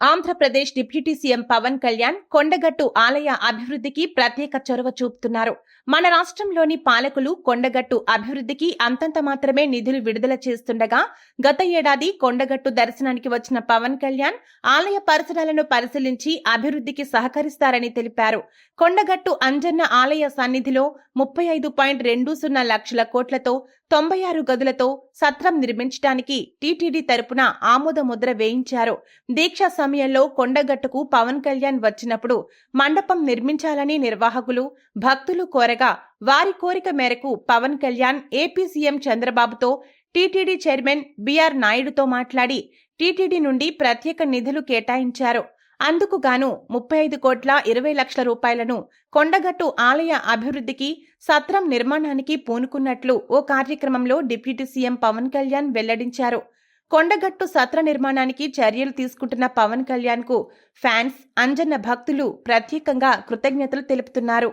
Andhra Pradesh deputy CM Pawan Kalyan Kondagattu ఆలయ అభివృద్ధికి ప్రత్యేక చొరవ చూపుతున్నారు. మన రాష్ట్రంలోని పాలకులు కొండగట్టు అభివృద్ధికి అంతంత మాత్రమే నిధులు విడుదల చేస్తుండగా గత ఏడాది కొండగట్టు దర్శనానికి వచ్చిన పవన్ కళ్యాణ్ ఆలయ పరిసరాలను పరిశీలించి అభివృద్ధికి సహకరిస్తారని తెలిపారు. కొండగట్టు అంజన్న ఆలయ సన్నిధిలో 35.20 లక్షల కోట్లతో 96 గదులతో సత్రం నిర్మించడానికి టీటీడీ తరపున ఆమోద ముద్ర వేయించారు. దీక్ష సమయంలో కొండగట్టుకు పవన్ కళ్యాణ్ వచ్చినప్పుడు మండపం నిర్మించాలని నిర్వాహకులు, భక్తులు కోరగా వారి కోరిక మేరకు పవన్ కళ్యాణ్ ఏపీ సీఎం చంద్రబాబుతో, టీటీడీ చైర్మన్ బిఆర్ నాయుడుతో మాట్లాడి టీటీడీ నుండి ప్రత్యేక నిధులు కేటాయించారు. అందుకు గాను 35.20 లక్షల రూపాయలను కొండగట్టు ఆలయ అభివృద్ధికి, సత్రం నిర్మాణానికి పూనుకున్నట్లు ఓ కార్యక్రమంలో డిప్యూటీ సీఎం పవన్ కళ్యాణ్ వెల్లడించారు. కొండగట్టు సత్ర నిర్మాణానికి చర్యలు తీసుకుంటున్న పవన్ కళ్యాణ్ కు ఫ్యాన్స్, అంజన్న భక్తులు ప్రత్యేకంగా కృతజ్ఞతలు తెలుపుతున్నారు.